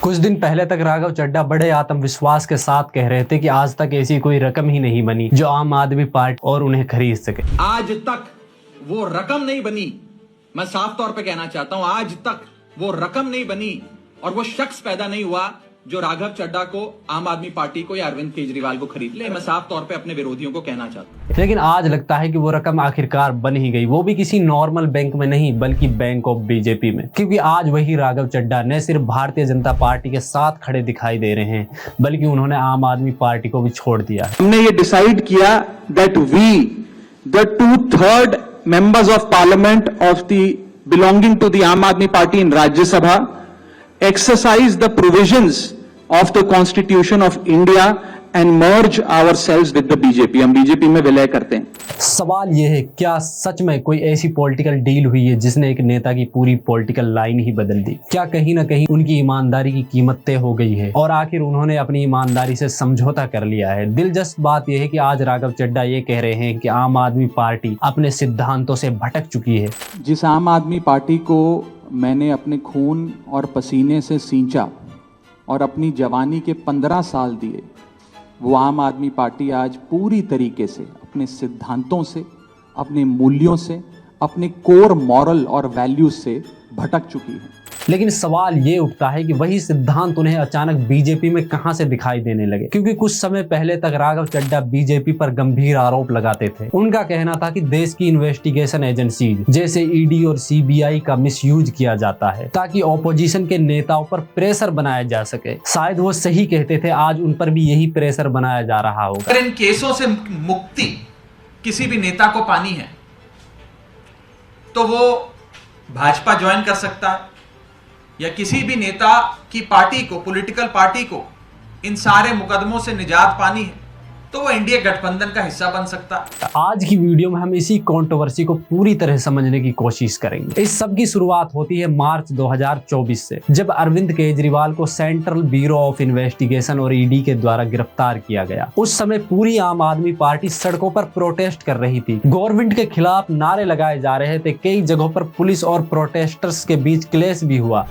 कुछ दिन पहले तक राघव चड्ढा बड़े आत्मविश्वास के साथ कह रहे थे कि आज तक ऐसी कोई रकम ही नहीं बनी जो आम आदमी पार्टी और उन्हें खरीद सके। आज तक वो रकम नहीं बनी, मैं साफ तौर पे कहना चाहता हूं, आज तक वो रकम नहीं बनी और वो शख्स पैदा नहीं हुआ जो राघव चड्ढा को, आम आदमी पार्टी को या अरविंद केजरीवाल को खरीद ले। मैं साफ तौर पे अपने विरोधियों को कहना चाहता हूं। लेकिन आज लगता है कि वो रकम आखिरकार बन ही गई, वो भी किसी नॉर्मल बैंक में नहीं बल्कि बैंक ऑफ बीजेपी में। क्योंकि आज वही राघव चड्ढा न सिर्फ भारतीय जनता पार्टी के साथ खड़े दिखाई दे रहे हैं बल्कि उन्होंने आम आदमी पार्टी को भी छोड़ दिया। हमने ये डिसाइड किया that we the 2/3 members of parliament of the belonging to the Aam Aadmi Party in Rajya Sabha exercise the provisions of the Constitution of India and merge ourselves with the BJP। हम BJP में विलय करते हैं। सवाल यह है, क्या सच में कोई ऐसी पॉलिटिकल डील हुई है जिसने एक नेता की पूरी पॉलिटिकल लाइन ही बदल दी? क्या कहीं ना कहीं उनकी ईमानदारी की कीमत तय हो गई है और आखिर उन्होंने अपनी ईमानदारी से समझौता कर लिया है? दिलचस्प बात यह है कि आज राघव चड्ढा ये कह रहे हैं कि आम आदमी पार्टी अपने सिद्धांतों से भटक चुकी है। जिस आम आदमी पार्टी को मैंने अपने खून और पसीने से सींचा और अपनी जवानी के 15 साल दिए, वो आम आदमी पार्टी आज पूरी तरीके से अपने सिद्धांतों से, अपने मूल्यों से, अपने कोर मॉरल और वैल्यूज से भटक चुकी है। लेकिन सवाल ये उठता है कि वही सिद्धांत उन्हें अचानक बीजेपी में कहां से दिखाई देने लगे? क्योंकि कुछ समय पहले तक राघव चड्ढा बीजेपी पर गंभीर आरोप लगाते थे। उनका कहना था कि देश की इन्वेस्टिगेशन एजेंसी जैसे ईडी और सीबीआई का मिसयूज किया जाता है ताकि ऑपोजिशन के नेताओं पर प्रेशर बनाया जा सके। शायद वो सही कहते थे, आज उन पर भी यही प्रेशर बनाया जा रहा होगा। अगर इन केसों से मुक्ति किसी भी नेता को पानी है तो वो भाजपा ज्वाइन कर सकता है या किसी भी नेता की पार्टी को, पॉलिटिकल पार्टी को इन सारे मुकदमों से निजात पानी है तो वो एनडीए गठबंधन का हिस्सा बन सकता है। आज की वीडियो में हम इसी कंट्रोवर्सी को पूरी तरह समझने की कोशिश करेंगे। इस सब की शुरुआत होती है मार्च 2024 से, जब अरविंद केजरीवाल को सेंट्रल ब्यूरो ऑफ इन्वेस्टिगेशन और ईडी के द्वारा गिरफ्तार किया गया। उस समय पूरी आम आदमी पार्टी सड़कों पर प्रोटेस्ट कर रही थी, गवर्नमेंट के खिलाफ नारे लगाए जा रहे थे। कई जगहों पर पुलिस और प्रोटेस्टर्स के बीच क्लेश भी हुआ।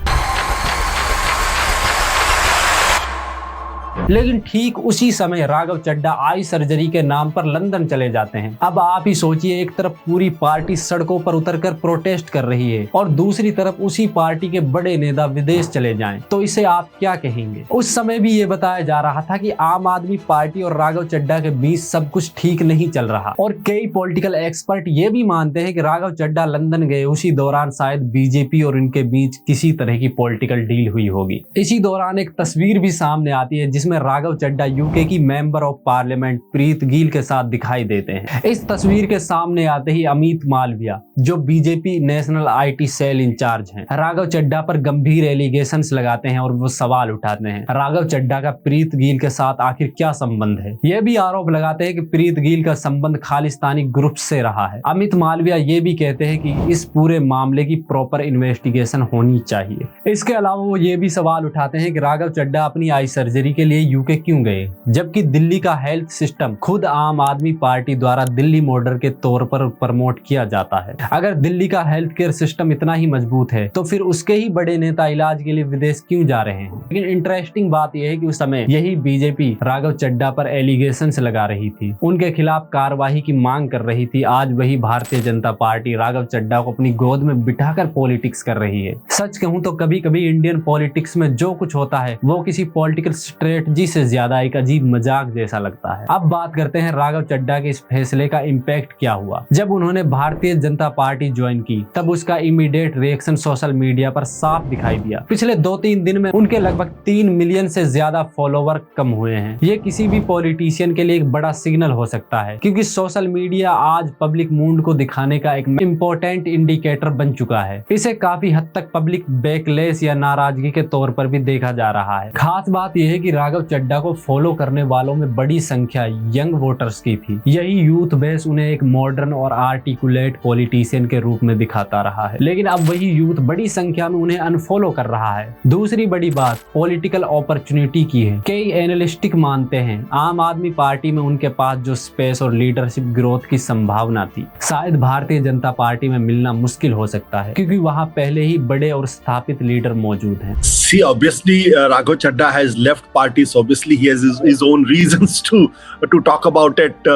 लेकिन ठीक उसी समय राघव चड्ढा आई सर्जरी के नाम पर लंदन चले जाते हैं। अब आप ही सोचिए, एक तरफ पूरी पार्टी सड़कों पर उतरकर प्रोटेस्ट कर रही है और दूसरी तरफ उसी पार्टी के बड़े नेता विदेश चले जाएं, तो इसे आप क्या कहेंगे? उस समय भी ये बताया जा रहा था कि आम आदमी पार्टी और राघव चड्ढा के बीच सब कुछ ठीक नहीं चल रहा और कई पॉलिटिकल एक्सपर्ट ये भी मानते हैं कि राघव चड्ढा लंदन गए उसी दौरान शायद बीजेपी और इनके बीच किसी तरह की पॉलिटिकल डील हुई होगी। इसी दौरान एक तस्वीर भी सामने आती है जिसमें राघव चड्ढा यूके की मेंबर ऑफ पार्लियामेंट प्रीत गील के साथ दिखाई देते हैं। इस तस्वीर के सामने आते ही अमित मालविया, जो BJP national IT cell incharge हैं, राघव चड्ढा पर गंभीर एलिगेशंस लगाते हैं और वो सवाल उठाते हैं राघव चड्ढा का प्रीत गील के साथ आखिर क्या संबंध है। यह भी आरोप लगाते हैं कि प्रीत गील का संबंध खालिस्तानी ग्रुप से रहा है। अमित मालविया ये भी कहते हैं कि इस पूरे मामले की प्रॉपर इन्वेस्टिगेशन होनी चाहिए। इसके अलावा वो ये भी सवाल उठाते हैं कि राघव चड्ढा अपनी आई सर्जरी के लिए यूके क्यों गए, जबकि दिल्ली का हेल्थ सिस्टम खुद आम आदमी पार्टी द्वारा दिल्ली मॉडल के तौर पर प्रमोट किया जाता है। अगर दिल्ली का हेल्थ केयर सिस्टम इतना ही मजबूत है तो फिर उसके ही बड़े नेता इलाज के लिए विदेश क्यों जा रहे हैं? लेकिन इंटरेस्टिंग बात यह है कि उस समय यही बीजेपी राघव चड्ढा पर एलिगेशंस लगा रही थी, उनके खिलाफ कार्रवाई की मांग कर रही थी। आज वही भारतीय जनता पार्टी राघव चड्ढा को अपनी गोद में बिठाकर पॉलिटिक्स कर रही है। सच कहूं तो कभी कभी इंडियन पॉलिटिक्स में जो कुछ होता है वो किसी पॉलिटिकल स्ट्रेटजी से ज्यादा एक अजीब मजाक जैसा लगता है। अब बात करते हैं राघव चड्ढा के इस फैसले का इम्पैक्ट क्या हुआ। जब उन्होंने भारतीय जनता पार्टी ज्वाइन की तब उसका इमीडिएट रिएक्शन सोशल मीडिया पर साफ दिखाई दिया। पिछले 2-3 दिन में उनके लगभग 3 मिलियन से ज्यादा फॉलोवर कम हुए हैं। ये किसी भी पॉलिटिशियन के लिए एक बड़ा सिग्नल हो सकता है, क्योंकि सोशल मीडिया आज पब्लिक मूड को दिखाने का एक इम्पोर्टेंट इंडिकेटर बन चुका है। इसे काफी हद तक पब्लिक बैकलेस या नाराजगी के तौर पर भी देखा जा रहा है। खास बात यह है कि राघव चड्ढा को फॉलो करने वालों में बड़ी संख्या यंग वोटर्स की थी। यही यूथ बेस उन्हें एक मॉडर्न और आर्टिकुलेट पॉलिटिशियन के रूप में दिखाता रहा है, लेकिन अब वही यूथ बड़ी संख्या में उन्हें अनफॉलो कर रहा है। दूसरी बड़ी बात पॉलिटिकल अपॉर्चुनिटी की है। कई एनालिस्टिक मानते हैं आम आदमी पार्टी में उनके पास जो स्पेस और लीडरशिप ग्रोथ की संभावना थी, शायद भारतीय जनता पार्टी में मिलना मुश्किल हो सकता है, क्योंकि वहां पहले ही बड़े और स्थापित लीडर मौजूद हैं। See, obviously, Raghav Chadha has left party, so obviously he has his own reasons to talk about it.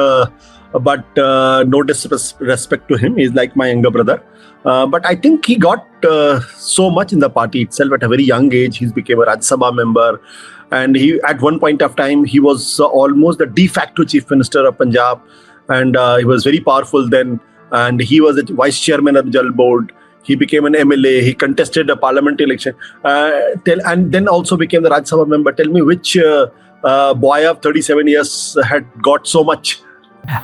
But no disrespect to him, he's like my younger brother. But I think he got so much in the party itself at a very young age. He became a Rajya Sabha member, and he at one point of time he was almost the de facto chief minister of Punjab, and he was very powerful then. And he was the vice chairman of the Jal Board. He became an MLA. He contested a parliament election, and then also became the Rajya Sabha member. Tell me which boy of 37 years had got so much?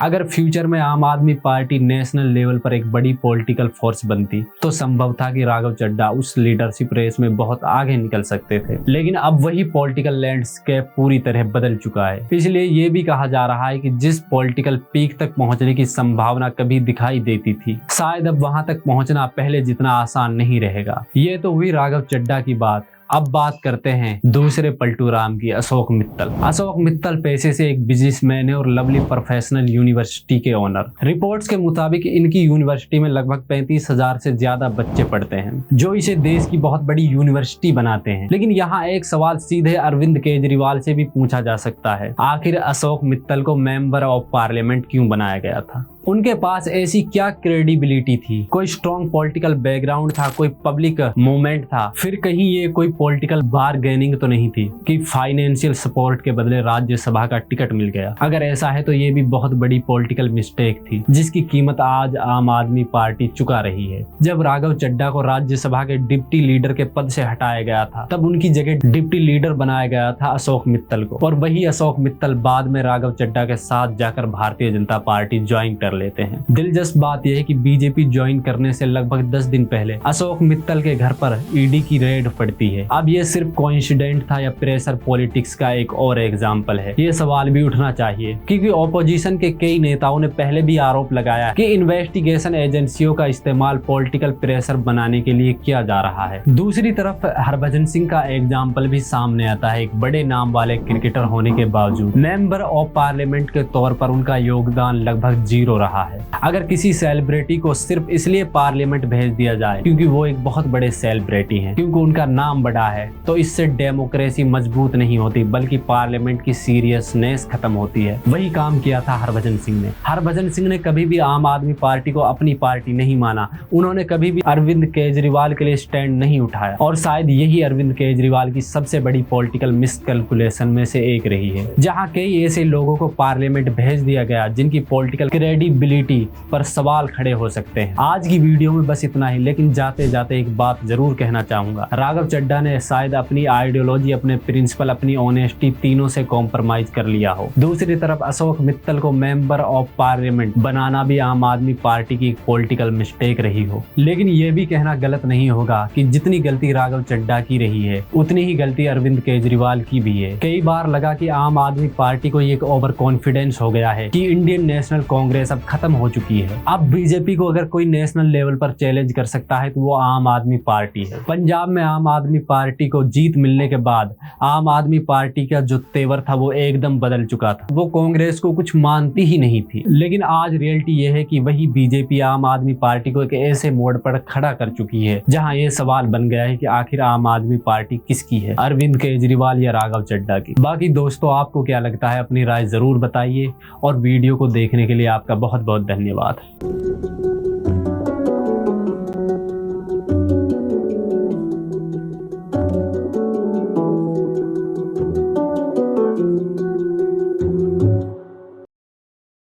अगर future में आम आदमी party national level पर एक बड़ी political force बनती तो संभव था कि राघव चड्ढा उस लीडरशिप रेस में बहुत आगे निकल सकते थे, लेकिन अब वही पॉलिटिकल लैंडस्केप पूरी तरह बदल चुका है। इसलिए ये भी कहा जा रहा है कि जिस पॉलिटिकल पीक तक पहुंचने की संभावना कभी दिखाई देती थी, शायद अब वहां तक पहुंचना पहले जितना आसान नहीं रहेगा। ये तो हुई राघव चड्ढा की बात। अब बात करते हैं दूसरे पलटू राम की, अशोक मित्तल। अशोक मित्तल पेशे से एक बिजनेसमैन है और लवली प्रोफेशनल यूनिवर्सिटी के ओनर। रिपोर्ट्स के मुताबिक इनकी यूनिवर्सिटी में लगभग 35,000 से ज्यादा बच्चे पढ़ते हैं, जो इसे देश की बहुत बड़ी यूनिवर्सिटी बनाते हैं। लेकिन यहाँ एक सवाल सीधे अरविंद केजरीवाल से भी पूछा जा सकता है, आखिर अशोक मित्तल को मेंबर ऑफ पार्लियामेंट क्यों बनाया गया था? उनके पास ऐसी क्या क्रेडिबिलिटी थी? कोई स्ट्रॉन्ग पॉलिटिकल बैकग्राउंड था? कोई पब्लिक मूवमेंट था? फिर कहीं ये कोई पॉलिटिकल बारगेनिंग तो नहीं थी कि फाइनेंशियल सपोर्ट के बदले राज्यसभा का टिकट मिल गया? अगर ऐसा है तो ये भी बहुत बड़ी पॉलिटिकल मिस्टेक थी, जिसकी कीमत आज आम आदमी पार्टी चुका रही है। जब राघव चड्ढा को राज्यसभा के डिप्टी लीडर के पद से हटाया गया था, तब उनकी जगह डिप्टी लीडर बनाया गया था अशोक मित्तल को, और वही अशोक मित्तल बाद में राघव चड्ढा के साथ जाकर भारतीय जनता पार्टी ज्वाइन कर लेते हैं। दिलचस्प बात यह है कि बीजेपी ज्वाइन करने से लगभग 10 दिन पहले अशोक मित्तल के घर पर ईडी की रेड पड़ती है। अब ये सिर्फ कोइंसिडेंट था या प्रेशर पॉलिटिक्स का एक और एग्जाम्पल है? ये सवाल भी उठना चाहिए, क्योंकि ऑपोजिशन के कई नेताओं ने पहले भी आरोप लगाया कि इन्वेस्टिगेशन एजेंसियों का इस्तेमाल पॉलिटिकल प्रेशर बनाने के लिए किया जा रहा है। दूसरी तरफ हरभजन सिंह का एग्जाम्पल भी सामने आता है। एक बड़े नाम वाले क्रिकेटर होने के बावजूद मेंबर ऑफ पार्लियामेंट के तौर पर उनका योगदान लगभग 0 रहा है। अगर किसी सेलिब्रिटी को सिर्फ इसलिए पार्लियामेंट भेज दिया जाए क्योंकि वो एक बहुत बड़े सेलिब्रिटी हैं, क्योंकि उनका नाम बड़ा है, तो इससे डेमोक्रेसी मजबूत नहीं होती, बल्कि पार्लियामेंट की सीरियसनेस खत्म होती है। वही काम किया था हरभजन सिंह ने। हरभजन सिंह ने कभी भी आम आदमी पार्टी को अपनी पार्टी नहीं माना। उन्होंने कभी भी अरविंद केजरीवाल के लिए स्टैंड नहीं उठाया, और शायद यही अरविंद केजरीवाल की सबसे बड़ी पॉलिटिकल मिसकैलकुलेशन में से एक रही है, जहाँ कई ऐसे लोगों को पार्लियामेंट भेज दिया गया जिनकी पॉलिटिकल क्रेडिबिलिटी पर सवाल खड़े हो सकते हैं। आज की वीडियो में बस इतना ही, लेकिन जाते जाते एक बात जरूर कहना चाहूंगा। राघव चड्ढा ने शायद अपनी आइडियोलॉजी, अपने प्रिंसिपल, अपनी ऑनेस्टी तीनों से कॉम्प्रोमाइज कर लिया हो। दूसरी तरफ अशोक मित्तल को मेंबर ऑफ पार्लियामेंट बनाना भी आम आदमी पार्टी की एक पॉलिटिकल मिस्टेक रही हो। लेकिन यह भी कहना गलत नहीं होगा कि जितनी गलती राघव चड्ढा की रही है, उतनी ही गलती अरविंद केजरीवाल की भी है। कई बार लगा कि आम आदमी पार्टी को एक ओवर कॉन्फिडेंस हो गया है कि इंडियन नेशनल कांग्रेस अब खत्म हो चुकी है। अब बीजेपी को अगर कोई नेशनल लेवल पर चैलेंज कर सकता है तो वो आम आदमी पार्टी है। पंजाब में आम आदमी पार्टी को जीत मिलने के बाद आम आदमी पार्टी का जो तेवर था वो एकदम बदल चुका था। वो कांग्रेस को कुछ मानती ही नहीं थी। लेकिन आज रियलिटी ये है कि वही बीजेपी आम आदमी पार्टी को एक ऐसे मोड़ पर खड़ा कर चुकी है जहां ये सवाल बन गया है कि आखिर आम आदमी पार्टी किसकी है, अरविंद केजरीवाल या राघव चड्ढा की। बाकी दोस्तों, आपको क्या लगता है? अपनी राय जरूर बताइए, और वीडियो को देखने के लिए आपका बहुत बहुत धन्यवाद।